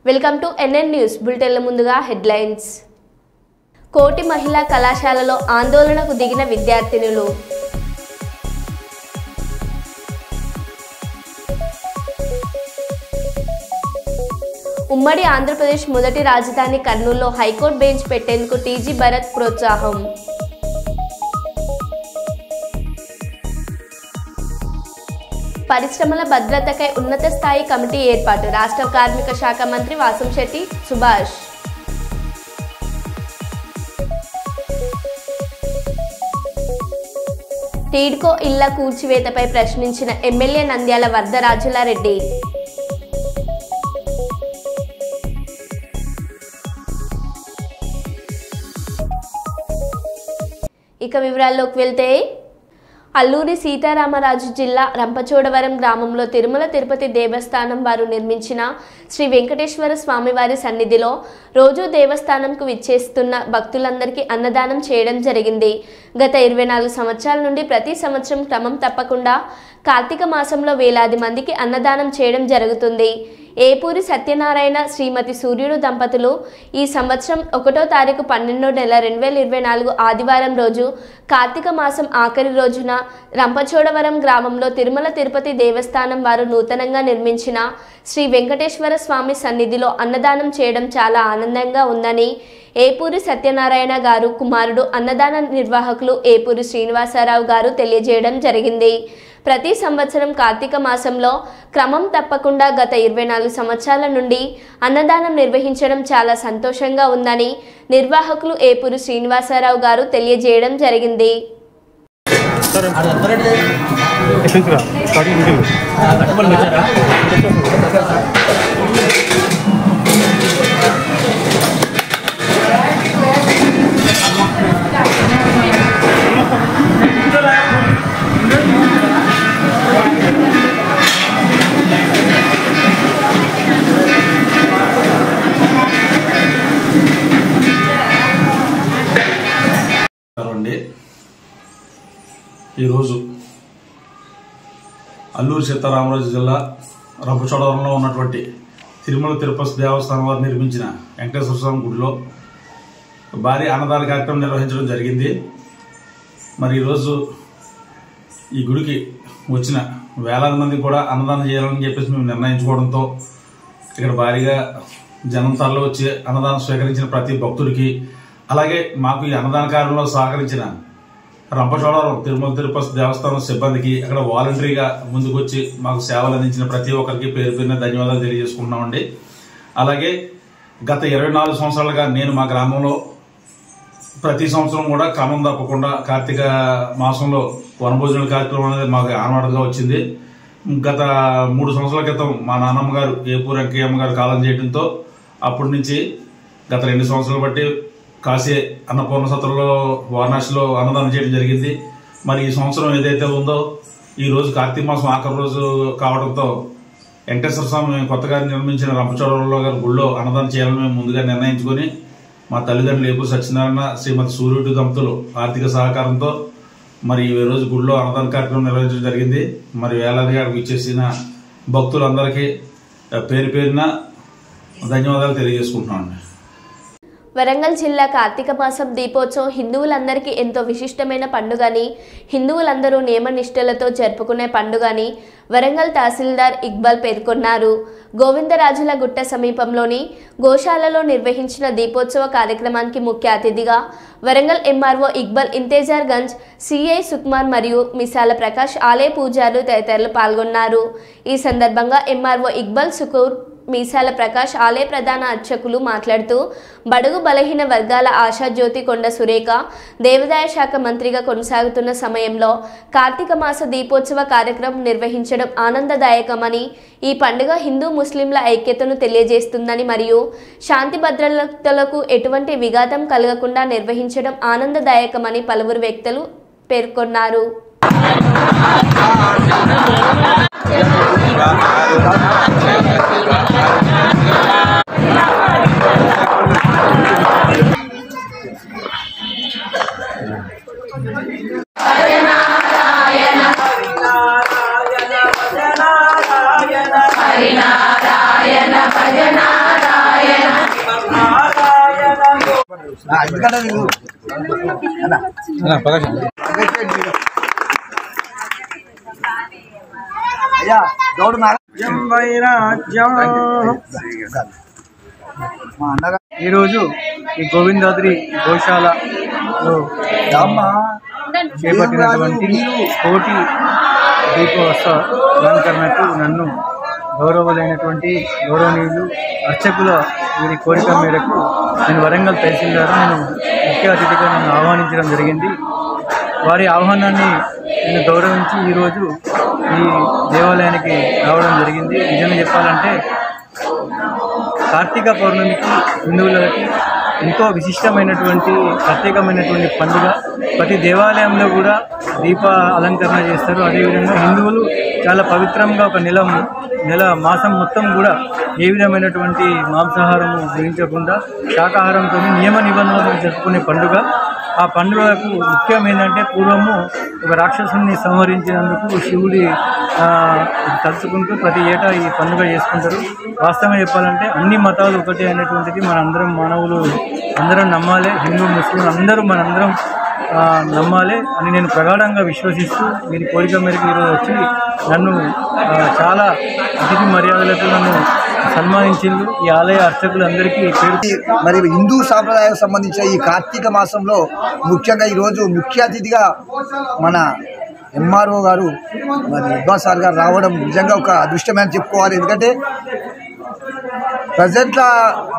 Welcome to NN news బులెటిన్ల ముందుగా headlines. కోటి మహిళా కళాశాలలో ఆందోళనకు దిగిన విద్యార్థినులు. ఉమ్మడి ఆంధ్రప్రదేశ్ మొదటి రాజధాని కర్నూలులో హైకోర్టు బెంచ్ పెట్టేందుకు టీజీ భరత్ ప్రోత్సాహం. పరిశ్రమల భద్రతకై ఉన్నత స్థాయి కమిటీ ఏర్పాటు. రాష్ట్ర కార్మిక శాఖ మంత్రి వాసంశెట్టి సుభాష్. టీడ్కో ఇళ్ల కూల్చివేతపై ప్రశ్నించిన ఎమ్మెల్యే నంద్యాల వరదరాజులారెడ్డి. ఇక వివరాల్లోకి వెళ్తే, అల్లూరి సీతారామరాజు జిల్లా రంపచోడవరం గ్రామంలో తిరుమల తిరుపతి దేవస్థానం వారు నిర్మించిన శ్రీ వెంకటేశ్వర స్వామివారి సన్నిధిలో రోజు దేవస్థానంకు విచ్చేస్తున్న భక్తులందరికీ అన్నదానం చేయడం జరిగింది. గత 24 సంవత్సరాల నుండి ప్రతి సంవత్సరం క్రమం తప్పకుండా కార్తీక మాసంలో వేలాది మందికి అన్నదానం చేయడం జరుగుతుంది. ఏపూరి సత్యనారాయణ శ్రీమతి సూర్యుడు దంపతులు ఈ సంవత్సరం 1వ తారీఖు 12వ నెల 2024 ఆదివారం రోజు కార్తీక మాసం ఆఖరి రోజున రంపచోడవరం గ్రామంలో తిరుమల తిరుపతి దేవస్థానం వారు నూతనంగా నిర్మించిన శ్రీ వెంకటేశ్వర స్వామి సన్నిధిలో అన్నదానం చేయడం చాలా ఆనందంగా ఉందని ఏపూరి సత్యనారాయణ గారు కుమారుడు అన్నదాన నిర్వాహకులు ఏపూరి శ్రీనివాసరావు గారు తెలియజేయడం జరిగింది. ప్రతి సంవత్సరం కార్తీక మాసంలో క్రమం తప్పకుండా గత 24 సంవత్సరాల నుండి అన్నదానం నిర్వహించడం చాలా సంతోషంగా ఉందని నిర్వాహకులు ఏపూరి శ్రీనివాసరావు గారు తెలియజేయడం జరిగింది. ఈరోజు అల్లూరి సీతారామరాజు జిల్లా రంపచోడవరంలో ఉన్నటువంటి తిరుమల తిరుపతి దేవస్థానం వారు నిర్మించిన వెంకటేశ్వర స్వామి గుడిలో భారీ అన్నదాన కార్యక్రమం నిర్వహించడం జరిగింది. మరి ఈరోజు ఈ గుడికి వచ్చిన వేలాది మంది కూడా అన్నదానం చేయాలని చెప్పేసి మేము నిర్ణయించుకోవడంతో ఇక్కడ భారీగా జనం తరలి వచ్చి అన్నదానం స్వీకరించిన ప్రతి భక్తుడికి, అలాగే మాకు ఈ అన్నదాన కార్యంలో సహకరించిన రంపచోడవరం తిరుమల తిరుపతి దేవస్థానం సిబ్బందికి, అక్కడ వాలంటరీగా ముందుకొచ్చి మాకు సేవలు అందించిన ప్రతి ఒక్కరికి పేరు పేరున ధన్యవాదాలు తెలియజేసుకుంటున్నామండి. అలాగే గత 24 సంవత్సరాలుగా నేను మా గ్రామంలో ప్రతి సంవత్సరం కూడా క్రమం తప్పకుండా కార్తీక మాసంలో వనభోజనాల కార్యక్రమం అనేది మాకు ఆనవాడుగా వచ్చింది. గత 3 సంవత్సరాల క్రితం మా నాన్నమ్మ గారు ఏపూరి వెంకయ్యమ్మ గారు కాలం చేయడంతో అప్పటి నుంచి గత 2 సంవత్సరాలు బట్టి కాశీ అన్నపూర్ణ సత్రంలో వారణాసిలో అన్నదానం చేయడం జరిగింది. మరి ఈ సంవత్సరం ఏదైతే ఉందో ఈ రోజు కార్తీక మాసం ఆఖరి రోజు కావడంతో వెంకటేశ్వర స్వామి కొత్తగా నిర్మించిన రంపచోడవరంలో గారి గుళ్ళో అన్నదానం చేయాలని మేము ముందుగా నిర్ణయించుకుని మా తల్లిదండ్రులు ఏపూరి సత్యనారాయణ శ్రీమతి సూర్యుడు దంపతులు ఆర్థిక సహకారంతో మరి ఈ రోజు గుళ్ళో అన్నదాన కార్యక్రమం నిర్వహించడం జరిగింది. మరి వేలాదిగా ఇచ్చేసిన భక్తులందరికీ పేరు పేరున ధన్యవాదాలు తెలియజేసుకుంటున్నాను. వరంగల్ జిల్లా కార్తీక మాసం దీపోత్సవం హిందువులందరికీ ఎంతో విశిష్టమైన పండుగని, హిందువులందరూ నియమనిష్టలతో జరుపుకునే పండుగని వరంగల్ తహసీల్దార్ ఇక్బాల్ పేర్కొన్నారు. గోవిందరాజుల గుట్ట సమీపంలోని గోశాలలో నిర్వహించిన దీపోత్సవ కార్యక్రమానికి ముఖ్య అతిథిగా వరంగల్ ఎంఆర్ఓ ఇక్బాల్ ఇంతేజార్ గంజ్, సిఐ సుకుమార్ మరియు మిసాల ప్రకాష్, ఆలయ పూజారులు తదితరులు పాల్గొన్నారు. ఈ సందర్భంగా ఎంఆర్ఓ ఇక్బాల్, సుకూర్, మీసాల ప్రకాష్, ఆలయ ప్రధాన అర్చకులు మాట్లాడుతూ బడుగు బలహీన వర్గాల ఆశాజ్యోతి కొండ సురేఖ దేవాదాయ శాఖ మంత్రిగా కొనసాగుతున్న సమయంలో కార్తీక మాస దీపోత్సవ కార్యక్రమం నిర్వహించడం ఆనందదాయకమని, ఈ పండుగ హిందూ ముస్లింల ఐక్యతను తెలియజేస్తుందని మరియు శాంతి భద్రతలకు ఎటువంటి విఘాతం కలగకుండా నిర్వహించడం ఆనందదాయకమని పలువురు వ్యక్తులు పేర్కొన్నారు. హరినారాయణ భజనారాయణ ఈరోజు ఈ గోవిందాద్రి గోశాలలో చేపట్టినటువంటి కోటి దీపోత్సవ అలంకరణకు నన్ను గౌరవమైనటువంటి గౌరవనీయులు అర్చకుల వీరి కోరిక మేరకు నేను వరంగల్ తహసీల్దార్ నేను ముఖ్య అతిథిగా నన్ను ఆహ్వానించడం జరిగింది. వారి ఆహ్వానాన్ని నేను గౌరవించి ఈరోజు ఈ దేవాలయానికి రావడం జరిగింది. నిజంగా చెప్పాలంటే కార్తీక పౌర్ణమికి హిందువులకి ఎంతో విశిష్టమైనటువంటి ప్రత్యేకమైనటువంటి పండుగ. ప్రతి దేవాలయంలో కూడా దీప అలంకరణ చేస్తారు. అదేవిధంగా హిందువులు చాలా పవిత్రంగా ఒక నెల మాసం మొత్తం కూడా ఏ విధమైనటువంటి మాంసాహారము గ్రహించకుండా శాకాహారంతో నియమ నిబంధనలు జరుపుకునే పండుగ. ఆ పండుగకు ముఖ్యం ఏంటంటే పూర్వము ఒక రాక్షసుని సంహరించినందుకు శివుడి తలుచుకుంటూ ప్రతి ఏటా ఈ పండుగ చేసుకుంటారు. వాస్తవంగా చెప్పాలంటే అన్ని మతాలు ఒకటే అనేటువంటిది మనందరం మానవులు అందరం నమ్మాలి. హిందూ ముస్లిం అందరూ మనందరం నమ్మాలి అని నేను ప్రగాఢంగా విశ్వసిస్తూ వీరి కోరిక మేరకు ఈరోజు వచ్చి నన్ను చాలా అతిథి మర్యాదలతో నన్ను సన్మానించింది. ఈ ఆలయ అర్చకులందరికీ పేరు. మరి హిందూ సాంప్రదాయాలకు సంబంధించిన ఈ కార్తీక మాసంలో ముఖ్యంగా ఈరోజు ముఖ్య అతిథిగా మన ఎంఆర్ఓ గారు మరి ఇబ్బాస్ సార్ గారు రావడం నిజంగా ఒక అదృష్టమని చెప్పుకోవాలి. ఎందుకంటే ప్రజెంట్గా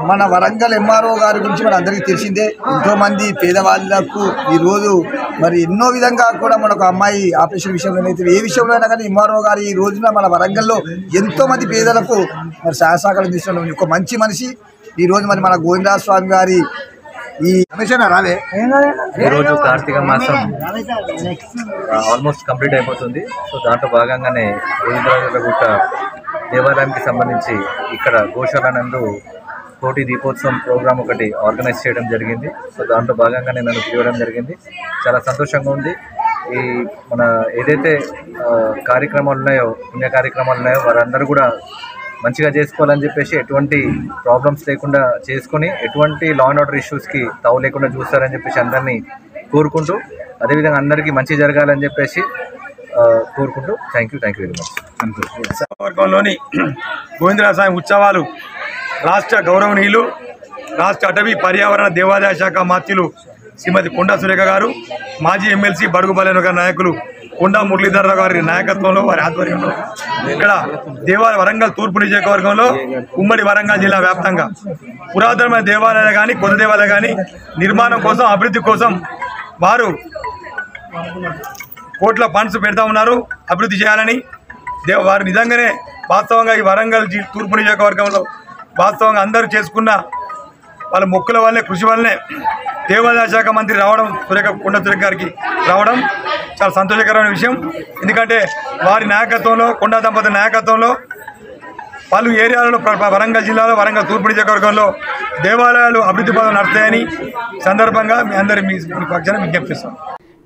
మన వరంగల్ ఎంఆర్ఓ గారి గురించి మన అందరికీ తెలిసిందే. ఎంతోమంది పేదవాళ్ళకు ఈరోజు మరి ఎన్నో విధంగా కూడా మనకు అమ్మాయి ఆపరేషన్ విషయంలో అయితే ఏ విషయంలో అయినా కానీ ఎంఆర్ఓ గారు ఈ రోజున మన వరంగల్లో ఎంతోమంది పేదలకు మరి సహాయసహకారం తీసుకున్న ఒక మంచి మనిషి. ఈరోజు మరి మన గోవిందరాజ స్వామి గారి ఈ రాలే ఈరోజు కార్తీక మాసం ఆల్మోస్ట్ కంప్లీట్ అయిపోతుంది. సో దాంట్లో భాగంగానే గోవిందరాజులగుట్ట దేవాలయానికి సంబంధించి ఇక్కడ గోశాల నందు కోటి దీపోత్సవం ప్రోగ్రాం ఒకటి ఆర్గనైజ్ చేయడం జరిగింది. సో దాంట్లో భాగంగానే నన్ను పిలవడం జరిగింది. చాలా సంతోషంగా ఉంది. ఈ మన ఏదైతే కార్యక్రమాలు ఉన్నాయో పుణ్య కార్యక్రమాలు ఉన్నాయో వారందరూ కూడా మంచిగా చేసుకోవాలని చెప్పేసి ఎటువంటి ప్రాబ్లమ్స్ లేకుండా చేసుకొని ఎటువంటి లా అండ్ ఆర్డర్ ఇష్యూస్కి తావు లేకుండా చూస్తారని చెప్పేసి అందరినీ కోరుకుంటూ అదేవిధంగా అందరికీ మంచి జరగాలని చెప్పేసి కోరుకుంటూ థ్యాంక్ యూ వెరీ మచ్. వర్గంలోని గోవిందరాజ స్వామి ఉత్సవాలు రాష్ట్ర గౌరవనీయులు రాష్ట్ర అటవీ పర్యావరణ దేవాదాయ శాఖ మంత్రులు శ్రీమతి కొండా సురేఖ గారు, మాజీ ఎమ్మెల్సీ బడుగు బలైన గారి నాయకులు కొండా మురళీధరరావు గారి నాయకత్వంలో వారి ఆధ్వర్యంలో ఇక్కడ వరంగల్ తూర్పు నియోజకవర్గంలో ఉమ్మడి వరంగల్ జిల్లా వ్యాప్తంగా పురాతనమైన దేవాలయాలు కానీ కొత్త దేవాలయాలు కానీ నిర్మాణం కోసం అభివృద్ధి కోసం వారు కోట్ల ఫండ్స్ పెడతా ఉన్నారు అభివృద్ధి చేయాలని. వారు నిజంగానే వాస్తవంగా ఈ వరంగల్ తూర్పు నియోజకవర్గంలో వాస్తవంగా అందరూ చేసుకున్న వాళ్ళ మొక్కుల వల్లే కృషి వల్లనే దేవాదాయ శాఖ మంత్రి రావడం కొండా సురేఖ గారికి రావడం చాలా సంతోషకరమైన విషయం. ఎందుకంటే వారి నాయకత్వంలో కొండా దంపతుల నాయకత్వంలో పలు ఏరియాలలో వరంగల్ జిల్లాలో వరంగల్ తూర్పు నియోజకవర్గంలో దేవాలయాలు అభివృద్ధి పనులు నడుస్తాయని సందర్భంగా మీ అందరి మీ పక్షాన విజ్ఞప్తిస్తాం.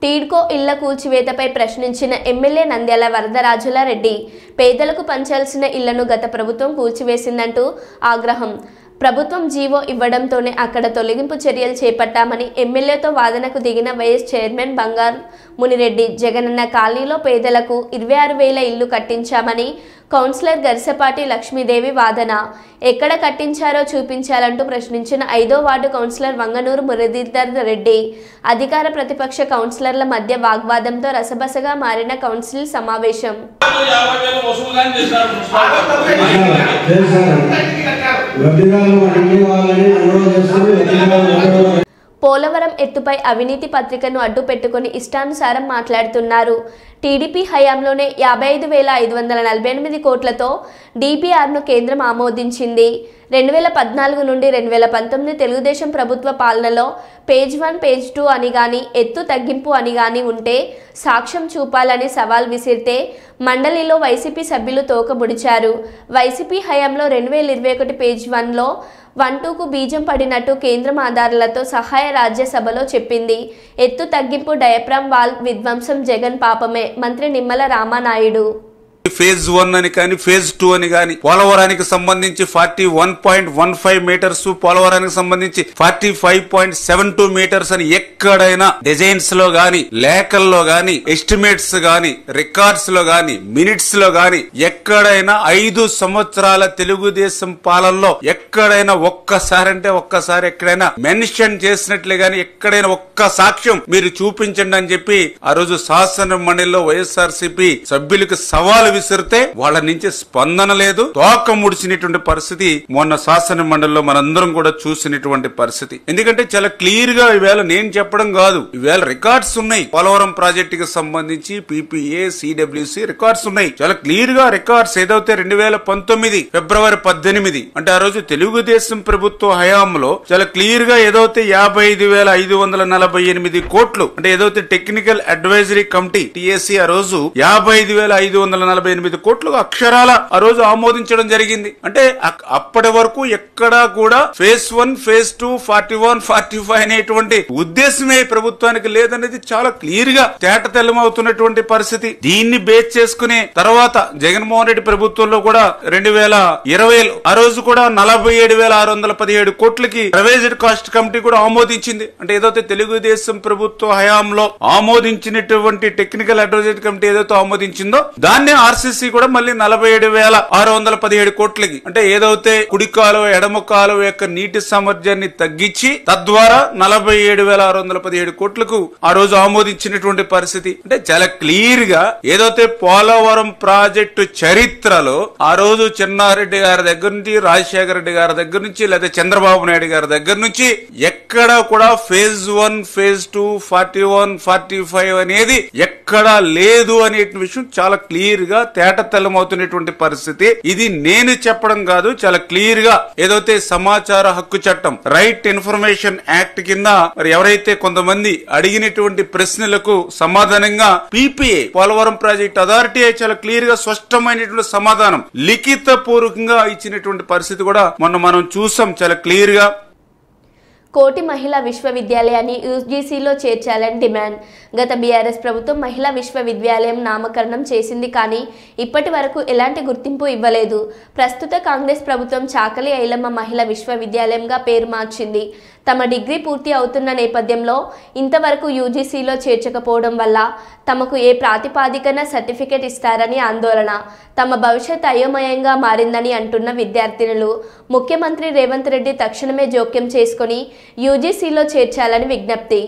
టీడ్కో ఇళ్ల కూల్చివేతపై ప్రశ్నించిన ఎమ్మెల్యే నంద్యాల వరదరాజులారెడ్డి పేదలకు పంచాల్సిన ఇళ్లను గత ప్రభుత్వం కూల్చివేసిందంటూ ఆగ్రహం. ప్రభుత్వం జీవో ఇవ్వడంతోనే అక్కడ తొలగింపు చర్యలు చేపట్టామని ఎమ్మెల్యేతో వాదనకు దిగిన వైఎస్ చైర్మన్ బంగారు మునిరెడ్డి. జగనన్న కాలనీలో పేదలకు 26,000 ఇళ్లు కట్టించామని కౌన్సిలర్ గరిసపాటి లక్ష్మీదేవి వాదన. ఎక్కడ కట్టించారో చూపించాలంటూ ప్రశ్నించిన 5వ వార్డు కౌన్సిలర్ వంగనూరు మురళీధర్ రెడ్డి. అధికార ప్రతిపక్ష కౌన్సిలర్ల మధ్య వాగ్వాదంతో రసబసగా మారిన కౌన్సిల్ సమావేశం. పోలవరం ఎత్తుపై అవినీతి పత్రికను అడ్డు పెట్టుకుని ఇష్టానుసారం మాట్లాడుతున్నారు. టీడీపీ హయాంలోనే 55,548 కోట్లతో డిపిఆర్ను కేంద్రం ఆమోదించింది. 2014 నుండి 2019 తెలుగుదేశం ప్రభుత్వ పాలనలో పేజ్ 1 పేజ్ 2 అని గాని ఎత్తు తగ్గింపు అని గాని ఉంటే సాక్ష్యం చూపాలని సవాల్ విసిరితే మండలిలో వైసీపీ సభ్యులు తోకముడిచారు. వైసీపీ హయాంలో 2021 పేజ్ 1లో 1-2కు బీజం పడినట్టు కేంద్రం ఆధారాలతో సహాయ రాజ్యసభలో చెప్పింది. ఎత్తు తగ్గింపు డయాఫ్రామ్ వాల్ విధ్వంసం జగన్ పాపమే. మంత్రి నిమ్మల రామానాయుడు. ఫేజ్ 1 అని కానీ ఫేజ్ 2 అని కానీ పోలవరానికి సంబంధించి 41.15 మీటర్స్, పోలవరానికి సంబంధించి 45.72 మీటర్స్ అని ఎక్కడైనా డిజైన్స్ లో గాని, లేఖల్లో గాని, ఎస్టిమేట్స్ గాని, రికార్డ్స్ లో గాని, మినిట్స్ లో గాని ఎక్కడైనా 5 సంవత్సరాల తెలుగుదేశం పాలనలో ఎక్కడైనా ఒక్కసారి ఎక్కడైనా మెన్షన్ చేసినట్లే గాని ఎక్కడైనా ఒక్క సాక్ష్యం మీరు చూపించండి అని చెప్పి ఆ రోజు శాసన మండలిలో వైఎస్ఆర్సీపీ సభ్యులకు సవాలు విసిరితే వాళ్ళ నుంచి స్పందన లేదు. తోక ముడిచినటువంటి పరిస్థితి మొన్న శాసన మండలిలో మనందరం కూడా చూసినటువంటి పరిస్థితి. ఎందుకంటే చాలా క్లియర్ గా ఈవేళ నేను చెప్పడం కాదు, ఈవేళ రికార్డ్స్ ఉన్నాయి. పోలవరం ప్రాజెక్టుకి సంబంధించి PPA, CWC రికార్డ్స్ ఉన్నాయి. చాలా క్లియర్ గా రికార్డ్స్ ఏదైతే 2019 ఫిబ్రవరి 18 అంటే ఆ రోజు తెలుగుదేశం ప్రభుత్వ హయాంలో చాలా క్లియర్ గా ఏదైతే 55,548 కోట్లు అంటే ఏదైతే టెక్నికల్ అడ్వైజరీ కమిటీ TAC ఆ రోజు 55,548 కోట్లు అక్షరాల ఆ రోజు ఆమోదించడం జరిగింది. అంటే అప్పటి వరకు ఎక్కడా కూడా ఫేజ్ 1, ఫేజ్ 2, 41, 45 అనేటువంటి ఉద్దేశమే ప్రభుత్వానికి లేదనేది చాలా క్లియర్ గా తేటతెల్లమవుతున్నటువంటి పరిస్థితి. దీన్ని బేస్ చేసుకునే తర్వాత జగన్మోహన్ రెడ్డి ప్రభుత్వంలో కూడా 2020 ఆ రోజు కూడా 47,617 కోట్లకి రివైజ్డ్ కాస్ట్ కమిటీ కూడా ఆమోదించింది. అంటే ఏదైతే తెలుగుదేశం ప్రభుత్వ హయాంలో ఆమోదించినటువంటి టెక్నికల్ అడ్వైజరీ కమిటీ ఏదైతే ఆమోదించిందో దాన్ని RCC కూడా మళ్ళీ 47,617 కోట్లకి అంటే ఏదైతే కుడి కాలువ ఎడమ కాలువ యొక్క నీటి సామర్థ్యాన్ని తగ్గించి తద్వారా 47,617 కోట్లకు ఆ రోజు ఆమోదించినటువంటి పరిస్థితి. అంటే చాలా క్లియర్ గా ఏదైతే పోలవరం ప్రాజెక్టు చరిత్రలో ఆ రోజు చిన్నారెడ్డి గారి దగ్గర నుంచి, రాజశేఖర రెడ్డి గారి దగ్గర నుంచి, లేదా చంద్రబాబు నాయుడు గారి దగ్గర నుంచి ఎక్కడా కూడా ఫేజ్ 1, ఫేజ్ 2, 41, 45 అనేది ఎక్కడా లేదు అనే విషయం చాలా క్లియర్ గా తేటతెల్లమవుతున్నటువంటి పరిస్థితి. ఇది నేను చెప్పడం కాదు, చాలా క్లియర్ గా ఏదైతే సమాచార హక్కు చట్టం రైట్ ఇన్ఫర్మేషన్ యాక్ట్ కింద మరి ఎవరైతే కొంతమంది అడిగినటువంటి ప్రశ్నలకు సమాధానంగా PPA పోలవరం ప్రాజెక్ట్ అథారిటీ చాలా క్లియర్ గా స్పష్టమైనటువంటి సమాధానం లిఖిత పూర్వకంగా ఇచ్చినటువంటి పరిస్థితి కూడా మొన్న మనం చూసాం చాలా క్లియర్ గా. కోటి మహిళా విశ్వవిద్యాలయాన్ని UGCలో చేర్చాలని డిమాండ్. గత BRS ప్రభుత్వం మహిళా విశ్వవిద్యాలయం నామకరణం చేసింది, కానీ ఇప్పటి వరకు ఎలాంటి గుర్తింపు ఇవ్వలేదు. ప్రస్తుత కాంగ్రెస్ ప్రభుత్వం చాకలి ఐలమ్మ మహిళా విశ్వవిద్యాలయంగా పేరు మార్చింది. తమ డిగ్రీ పూర్తి అవుతున్న నేపథ్యంలో ఇంతవరకు UGCలో చేర్చకపోవడం వల్ల తమకు ఏ ప్రాతిపాదికన సర్టిఫికెట్ ఇస్తారని ఆందోళన. తమ భవిష్యత్ అయోమయంగా మారిందని అంటున్న విద్యార్థినులు ముఖ్యమంత్రి రేవంత్ రెడ్డి తక్షణమే జోక్యం చేసుకుని UGCలో చేర్చాలని విజ్ఞప్తి.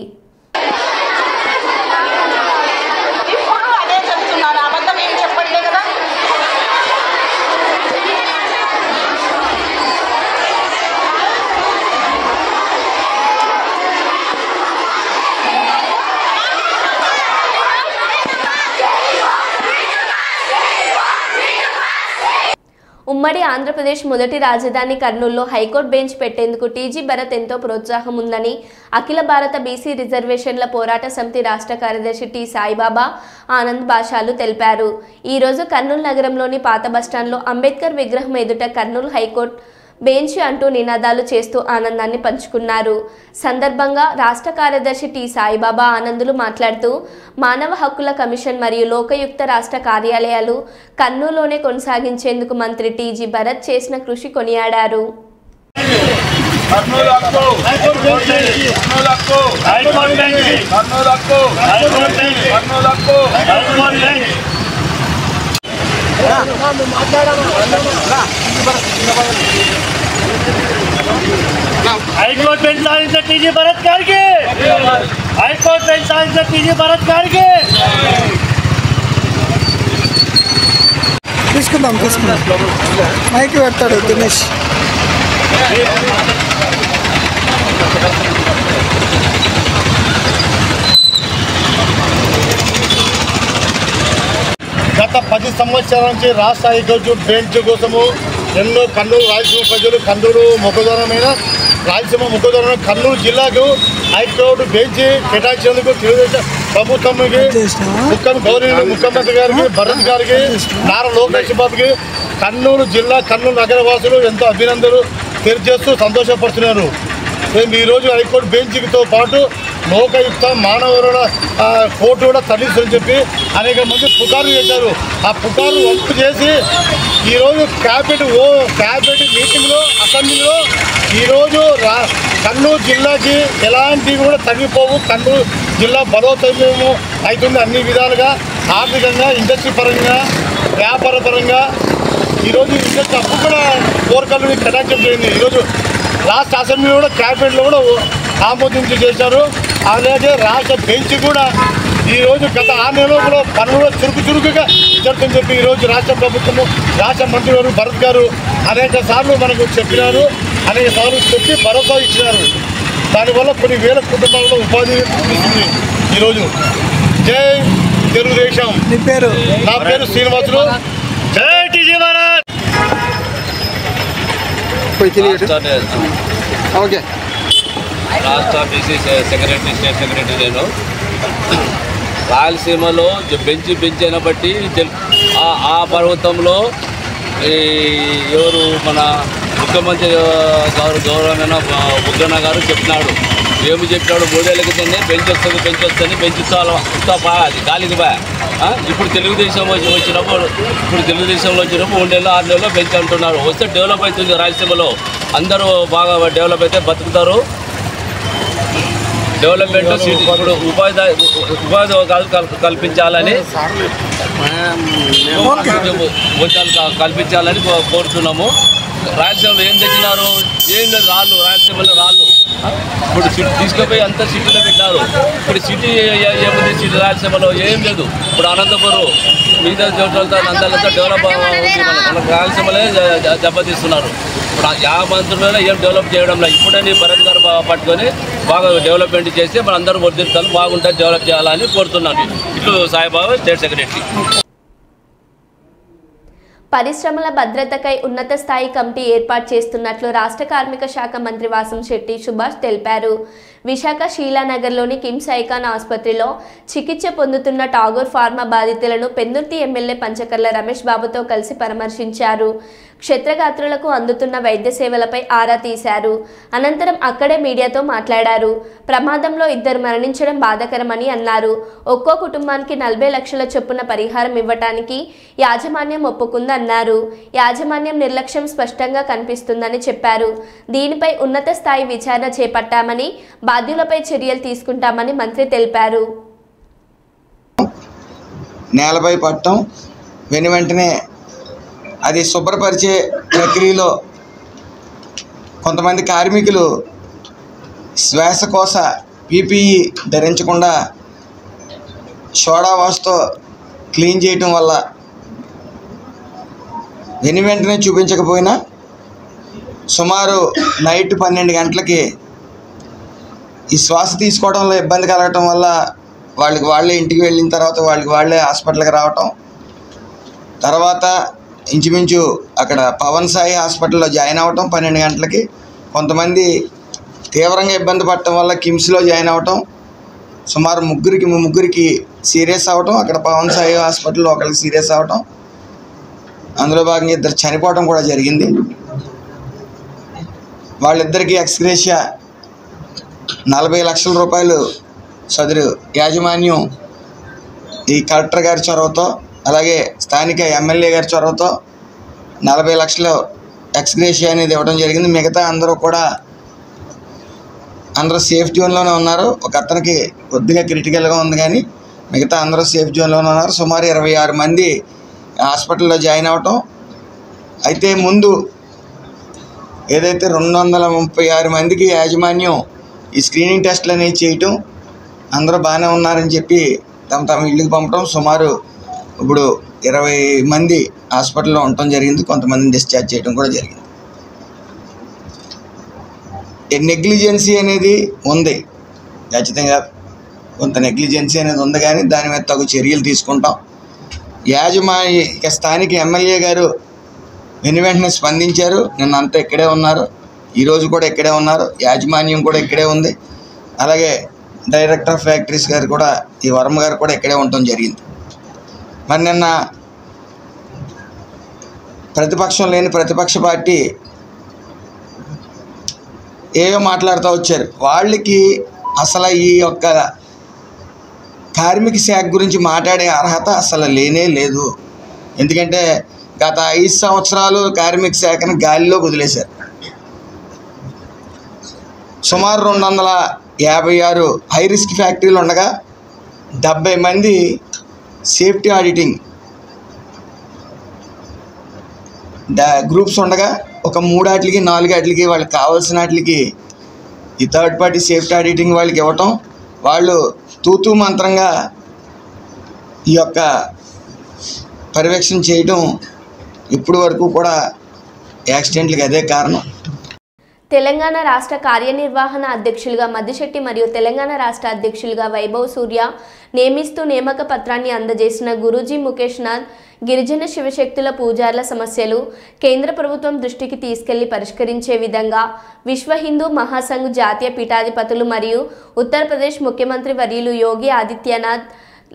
ఉమ్మడి ఆంధ్రప్రదేశ్ మొదటి రాజధాని కర్నూలులో హైకోర్టు బెంచ్ పెట్టేందుకు టీజీ భరత్ ఎంతో ప్రోత్సాహం ఉందని అఖిల భారత బీసీ రిజర్వేషన్ల పోరాట సమితి రాష్ట్ర కార్యదర్శి టి సాయిబాబా ఆనంద్ భాషాలు తెలిపారు. ఈరోజు కర్నూలు నగరంలోని పాత బస్టాండ్లో అంబేద్కర్ విగ్రహం ఎదుట కర్నూలు హైకోర్టు బెంచ్ అంటూ నినాదాలు చేస్తూ ఆనందాన్ని పంచుకున్నారు. సందర్భంగా రాష్ట్ర కార్యదర్శి టి సాయిబాబా ఆనందులు మాట్లాడుతూ మానవ హక్కుల కమిషన్ మరియు లోకయుక్త రాష్ట్ర కార్యాలయాలు కర్నూలులోనే కొనసాగించేందుకు మంత్రి టీజీ భరత్ చేసిన కృషి కొనియాడారు. హైకోర్టు బెంచ్ సాధించిన టీజీ భరత్ గారికి, హైకోర్టు బెంచ్ సాధించిన టీజీ భరత్ గారికి తీసుకుందాం మైక్ పెడతాడు దినేష్. గత 10 సంవత్సరాల నుంచి రాష్ట్ర హైకోర్టు బెంచ్ కోసము ఎన్నో కర్నూలు రాయలసీమ ప్రజలు కర్నూలు మొక్కదూరమైన రాయలసీమ మొక్కదూరమైన కర్నూలు జిల్లాకు హైకోర్టు బెంచ్ కేటాయించేందుకు తెలుగుదేశం ప్రభుత్వంకి గౌరవనీయులు ముఖ్యమంత్రి గారికి, భరత్ గారికి, నారా లోకేష్ బాబుకి కర్నూలు జిల్లా కర్నూలు నగర వాసులు ఎంతో అభినందనలు తెలియజేస్తూ సంతోషపడుతున్నారు. మేము ఈరోజు హైకోర్టు బెంచ్తో పాటు లోకయుక్త మానవ వనరుల కోర్టు కూడా తరలిస్తుందని చెప్పి అనేక మంది పుకార్లు చేశారు. ఆ పుకార్లు వంపు చేసి ఈరోజు క్యాబినెట్ మీటింగ్లో అసెంబ్లీలో ఈరోజు కర్నూలు జిల్లాకి ఎలాంటివి కూడా తగ్గిపోవు, కర్నూలు జిల్లా బలోపేతము అవుతుంది అన్ని విధాలుగా, ఆర్థికంగా, ఇండస్ట్రీ పరంగా, వ్యాపార పరంగా. ఈరోజు ఇండస్ట్రీ అప్పు కూడా కోరికలు కటాక్షం చేయండి. ఈరోజు రాష్ట్ర అసెంబ్లీ కూడా క్యాబినెట్లో కూడా ఆమోదించి చేశారు. అలాగే రాష్ట్ర బెంచ్ కూడా ఈరోజు గత 6 నెలల్లో కూడా పనులు చురుకుగా జరుగుతుందని చెప్పి ఈరోజు రాష్ట్ర ప్రభుత్వము, రాష్ట్ర మంత్రి గారు భరత్ గారు అనేక సార్లు మనకు చెప్పినారు, అనేక సార్లు చెప్పి భరోసా ఇచ్చినారు. దానివల్ల కొన్ని వేల కుటుంబాలలో ఉపాధి లభిస్తుంది. ఈరోజు జై తెలుగుదేశం. నా పేరు శ్రీనివాసులు. జై టీజీ మహారాజ్. ఓకే. రాష్ట్ర బీసీ సెక్రటరీ, స్టేట్ సెక్రటరీ. నేను రాయలసీమలో బెంచ్ అయిన బట్టి ఆ పర్వతంలో ఎవరు మన ముఖ్యమంత్రి గారు గౌరవమైన బుగ్గన్న గారు చెప్పినాడు. ఏమి చెప్పినాడు? 3 ఏళ్ళ క్రితమే బెంచ్ వస్తుంది, బెంచ్ ఉత్తాపా అది గాలికి బా. ఇప్పుడు తెలుగుదేశంలో వచ్చినప్పుడు 3 నెలలు 6 నెలల్లో బెంచ్ అంటున్నారు. వస్తే డెవలప్ అవుతుంది రాయలసీమలో, అందరూ బాగా డెవలప్ అయితే బతుకుతారు. డెవలప్మెంట్ ఇప్పుడు ఉపాధి కల్పించాలని కల్పించాలని కోరుతున్నాము. రాయలసీమలో ఏం తెచ్చినారు? ఏం లేదు, రాళ్ళు. రాయలసీమలో రాళ్ళు ఇప్పుడు తీసుకుపోయి అంతా సిటీలో పెట్టారు. ఇప్పుడు సిటీ ఏముంది? సిటీ రాయలసీమలో ఏం లేదు. ఇప్పుడు అనంతపురం మిగతా చోట్లతో అంతా డెవలప్ అవుతుంది. మనకు రాయలసీమలో దెబ్బతీస్తున్నారు. ఇప్పుడు 50 మంత్రులలో ఏం డెవలప్ చేయడం లేదు. ఇప్పుడే భరత్ గారు పట్టుకొని బాగా డెవలప్మెంట్ చేస్తే మన అందరూ వర్ధిల్తాలు బాగుంటుంది, డెవలప్ చేయాలని కోరుతున్నాను. ఇట్లు సాయిబాబా, స్టేట్ సెక్రటరీ. పరిశ్రమల భద్రతకై ఉన్నత స్థాయి కమిటీ ఏర్పాటు చేస్తున్నట్లు రాష్ట్ర కార్మిక శాఖ మంత్రి వాసంశెట్టి సుభాష్ తెలిపారు. విశాఖ శీలానగర్లోని కిమ్స్ ఐకాన్ ఆసుపత్రిలో చికిత్స పొందుతున్న టాగోర్ ఫార్మా బాధితులను పెందుర్తి ఎమ్మెల్యే పంచకర్ల రమేష్ బాబుతో కలిసి పరామర్శించారు. క్షత్రగాత్రులకు అందుతున్న వైద్య సేవలపై ఆరా తీశారు. అనంతరం అక్కడే మీడియాతో మాట్లాడారు. ప్రమాదంలో 2 మరణించడం బాధాకరమని అన్నారు. ఒక్కో కుటుంబానికి 40 లక్షల చొప్పున పరిహారం ఇవ్వటానికి యాజమాన్యం ఒప్పుకుందన్నారు. యాజమాన్యం నిర్లక్ష్యం స్పష్టంగా కనిపిస్తుందని చెప్పారు. దీనిపై ఉన్నత స్థాయి విచారణ చేపట్టామని, బాధ్యులపై చర్యలు తీసుకుంటామని మంత్రి తెలిపారు. నేలపై పట్టడం వెంటనే అది శుభ్రపరిచే ప్రక్రియలో కొంతమంది కార్మికులు శ్వాసకోశ పీపీఈ ధరించకుండా సోడా వాష్తో క్లీన్ చేయటం వల్ల వెంటనే చూపించకపోయినా సుమారు నైట్ 12 గంటలకి ఈ శ్వాస తీసుకోవడంలో ఇబ్బంది కలగటం వల్ల వాళ్ళే ఇంటికి వెళ్ళిన తర్వాత వాళ్ళే హాస్పిటల్కి రావటం, తర్వాత ఇంచుమించు అక్కడ పవన్ సాయి హాస్పిటల్లో జాయిన్ అవ్వటం 12 గంటలకి. కొంతమంది తీవ్రంగా ఇబ్బంది పడటం వల్ల కిమ్స్లో జాయిన్ అవ్వటం, సుమారు ముగ్గురికి సీరియస్ అవ్వటం, అక్కడ పవన్ సాయి హాస్పిటల్లో ఒకరికి సీరియస్ అవ్వటం, అందులో భాగంగా 2 చనిపోవటం కూడా జరిగింది. వాళ్ళిద్దరికీ ఎక్స్గ్రేషియా 40 లక్షల రూపాయలు సదరు యాజమాన్యం ఈ కలెక్టర్ గారి చొరవతో, అలాగే స్థానిక ఎమ్మెల్యే గారి చొరవతో 40 లక్షలు ఎక్స్గ్రేషియా అనేది ఇవ్వడం జరిగింది. మిగతా అందరూ సేఫ్ జోన్లోనే ఉన్నారు. ఒక అతనికి కొద్దిగా క్రిటికల్గా ఉంది, కానీ మిగతా అందరూ సేఫ్ జోన్లోనే ఉన్నారు. సుమారు 26 మంది హాస్పిటల్లో జాయిన్ అవ్వటం. అయితే ముందు ఏదైతే 236 మందికి యాజమాన్యం ఈ స్క్రీనింగ్ టెస్టులు అనేవి చేయటం, అందరూ బాగానే ఉన్నారని చెప్పి తమ ఇళ్ళకి పంపడం, సుమారు ఇప్పుడు 20 మంది హాస్పిటల్లో ఉండటం జరిగింది. కొంతమందిని డిశ్చార్జ్ చేయడం కూడా జరిగింది. నెగ్లిజెన్సీ అనేది ఉంది, ఖచ్చితంగా కొంత నెగ్లిజెన్సీ అనేది ఉంది, కానీ దాని మీద తగు చర్యలు తీసుకుంటాం. స్థానిక ఎమ్మెల్యే గారు వెంటనే స్పందించారు. నిన్న అంతా ఇక్కడే ఉన్నారు, ఈరోజు కూడా ఇక్కడే ఉన్నారు, యాజమాన్యం కూడా ఇక్కడే ఉంది. అలాగే డైరెక్టర్ ఆఫ్ ఫ్యాక్టరీస్ గారు కూడా, ఈ వర్మ గారు కూడా ఇక్కడే ఉండటం జరిగింది. మరి నిన్న ప్రతిపక్షం లేని ప్రతిపక్ష పార్టీ ఏవో మాట్లాడుతూ వచ్చారు. వాళ్ళకి అసలు ఈ యొక్క కార్మిక శాఖ గురించి మాట్లాడే అర్హత అసలు లేనే లేదు. ఎందుకంటే గత 5 సంవత్సరాలు కార్మిక శాఖను గాలిలోకి వదిలేశారు. సుమారు 256 హై రిస్క్ ఫ్యాక్టరీలు ఉండగా 70 మంది సేఫ్టీ ఆడిటింగ్ గ్రూప్స్ ఉండగా ఒక 3 వాటికి 4 వాటికి వాళ్ళకి కావాల్సిన వాటికి ఈ థర్డ్ పార్టీ సేఫ్టీ ఆడిటింగ్ వాళ్ళకి ఇవ్వటం, వాళ్ళు తూతూ మంత్రంగా ఈ యొక్క పర్యవేక్షణ చేయడం ఇప్పటి వరకు కూడా యాక్సిడెంట్లకి అదే కారణం. తెలంగాణ రాష్ట్ర కార్యనిర్వహణ అధ్యక్షులుగా మద్దిశెట్టి మరియు తెలంగాణ రాష్ట్ర అధ్యక్షులుగా వైభవ్ సూర్య నియమిస్తూ నియామక పత్రాన్ని అందజేసిన గురూజీ ముఖేష్ నాథ్ గిరిజన శివశక్తుల పూజార్ల సమస్యలు కేంద్ర ప్రభుత్వం దృష్టికి తీసుకెళ్లి పరిష్కరించే విధంగా విశ్వ హిందూ మహాసంఘ్ జాతీయ పీఠాధిపతులు మరియు ఉత్తరప్రదేశ్ ముఖ్యమంత్రి వర్యులు యోగి ఆదిత్యనాథ్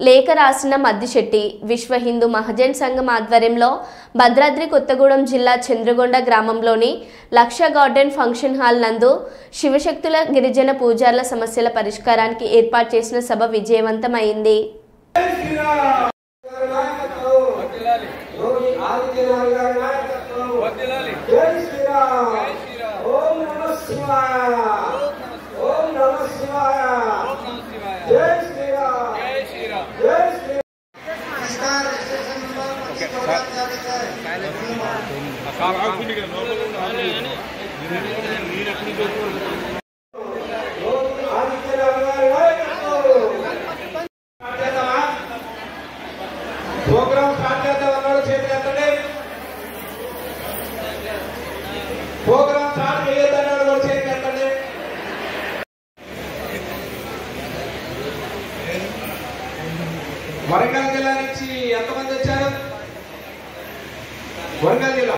లేఖ రాసిన మద్దిశెట్టి విశ్వ హిందూ మహాజన్ సంఘం ఆధ్వర్యంలో భద్రాద్రి కొత్తగూడెం జిల్లా చంద్రగొండ గ్రామంలోని లక్ష గార్డెన్ ఫంక్షన్ హాల్ నందు శివశక్తుల గిరిజన పూజార్ల సమస్యల పరిష్కారానికి ఏర్పాటు చేసిన సభ విజయవంతమైంది. వరంగల్ జిల్లా నుంచి ఎంతమంది వచ్చారు? వరంగల్ జిల్లా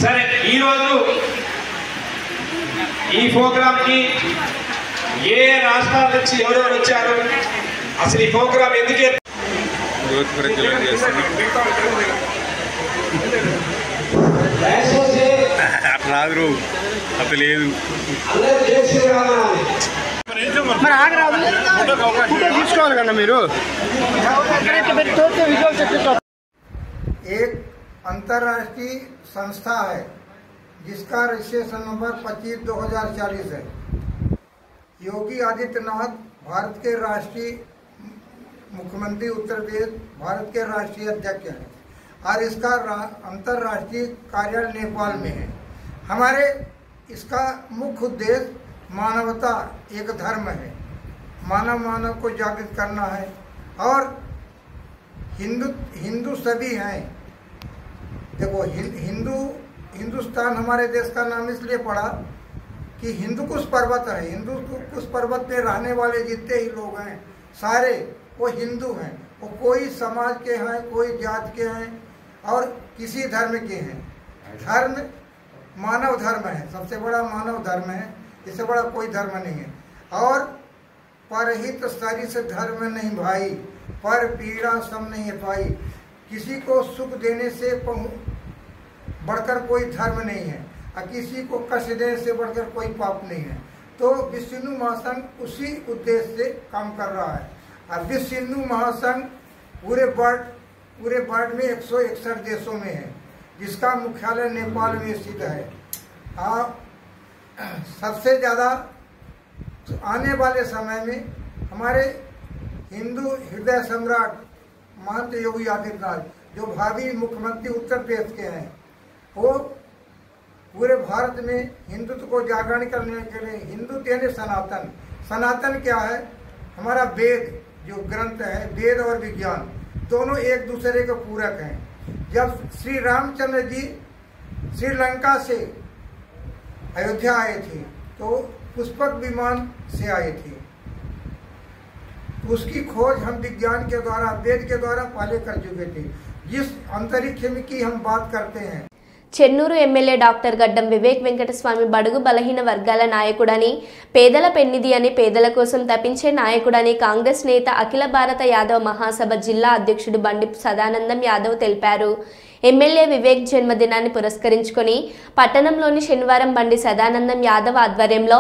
సరే, ఈరోజు ఈ ప్రోగ్రామ్ కి ఏ రాష్ట్రాల నుంచి ఎవరెవరు వచ్చారు, అసలు ఈ ప్రోగ్రామ్ ఎందుకే రాదు అసలు లేదు. తీసుకోవాలి కదా మీరు. एक अंतर्राष्ट्रीय संस्था है जिसका रजिस्ट्रेशन नंबर 25/2040 है। योगी आदित्यनाथ भारत के राष्ट्रीय मुख्यमंत्री उत्तर प्रदेश भारत के राष्ट्रीय अध्यक्ष हैं और इसका अंतर्राष्ट्रीय कार्यालय नेपाल में है। हमारे इसका मुख्य उद्देश्य मानवता एक धर्म है, मानव को जागृत करना है और हिंदू सभी हैं। देखो हिंदुस्तान हमारे देश का नाम इसलिए पड़ा कि हिंदू कुश पर्वत है। हिंदू कुश पर्वत पे रहने वाले जितने ही लोग हैं सारे वो हिंदू हैं। वो कोई समाज के हैं, कोई जात के हैं और किसी धर्म के हैं। धर्म मानव धर्म है, सबसे बड़ा मानव धर्म है, इससे बड़ा कोई धर्म नहीं है। और परहित सरिस धर्म नहीं भाई, पर पीड़ा सम नहीं है पाई। किसी को सुख देने से बढ़कर कोई धर्म नहीं है और किसी को कष्ट देने से बढ़कर कोई पाप नहीं है। तो विश्व हिंदू महासंघ उसी उद्देश्य से काम कर रहा है। और विश्व हिंदू महासंघ पूरे वर्ल्ड में 161 देशों में है, जिसका मुख्यालय नेपाल में स्थित है। सबसे ज़्यादा आने वाले समय में हमारे हिंदू हृदय सम्राट महंत योगी आदित्यनाथ जो भावी मुख्यमंत्री उत्तर प्रदेश के हैं, वो पूरे भारत में हिंदुत्व को जागरण करने के लिए हिंदू यानी सनातन क्या है? हमारा वेद जो ग्रंथ है, वेद और विज्ञान दोनों एक दूसरे के पूरक हैं। जब श्री रामचंद्र जी श्रीलंका से अयोध्या आए थे तो पुष्पक विमान से आए थे। उसकी खोज हम विज्ञान के द्वारा, वेद के द्वारा पहले कर चुके थे। जिस अंतरिक्ष की हम बात करते हैं, చెన్నూరు ఎమ్మెల్యే డాక్టర్ గడ్డం వివేక్ వెంకటస్వామి బడుగు బలహీన వర్గాల నాయకుడని, పేదల పెన్నిధి అని, పేదల కోసం తప్పించే నాయకుడని కాంగ్రెస్ నేత అఖిల భారత యాదవ్ మహాసభ జిల్లా అధ్యక్షుడు బండి సదానందం యాదవ్ తెలిపారు. ఎమ్మెల్యే వివేక్ జన్మదినాన్ని పురస్కరించుకొని పట్టణంలోని శనివారం బండి సదానందం యాదవ్ ఆధ్వర్యంలో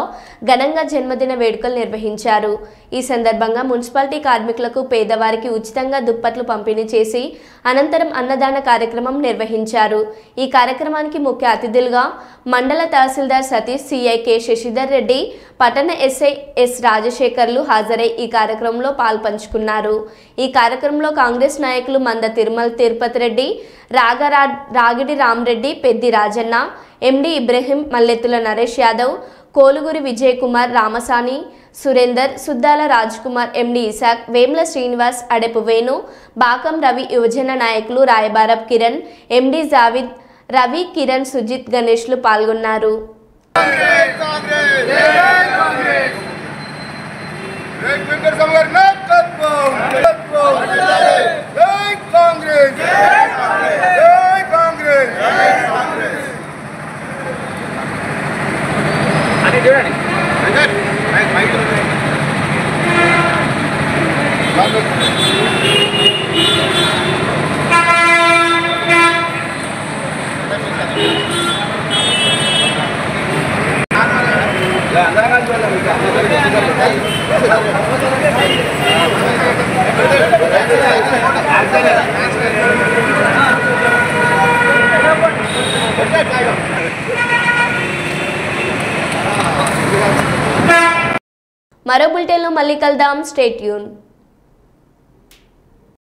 ఘనంగా జన్మదిన వేడుకలు నిర్వహించారు. ఈ సందర్భంగా మున్సిపాలిటీ కార్మికులకు, పేదవారికి ఉచితంగా దుప్పట్లు పంపిణీ చేసి అనంతరం అన్నదాన కార్యక్రమం నిర్వహించారు. ఈ కార్యక్రమానికి ముఖ్య అతిథులుగా మండల తహసీల్దార్ సతీష్, సిఐ కె శశిధర్ రెడ్డి, పట్టణ ఎస్ఐ ఎస్ రాజశేఖర్లు హాజరై ఈ కార్యక్రమంలో పాల్పంచుకున్నారు. ఈ కార్యక్రమంలో కాంగ్రెస్ నాయకులు మంద తిరుమల తిరుపతి రెడ్డి, రాగిడి రామరెడ్డి, పెద్ది రాజన్న, ఎండి ఇబ్రహీం, మల్లెత్తుల నరేష్ యాదవ్, కోలుగురి విజయ్ కుమార్, రామసాని సురేందర్, సుద్దాల రాజ్ కుమార్, ఎండి ఇసాక్, వేమ్ల శ్రీనివాస్, అడెపు వేణు, బాకం రవి, యువజన నాయకులు రాయబారబ్ కిరణ్, ఎండి జావిద్, రవి, కిరణ్, సుజిత్, గణేష్లు పాల్గొన్నారు. మరో బులెటిన్లో మళ్ళీ కలుద్దాం. Stay tune.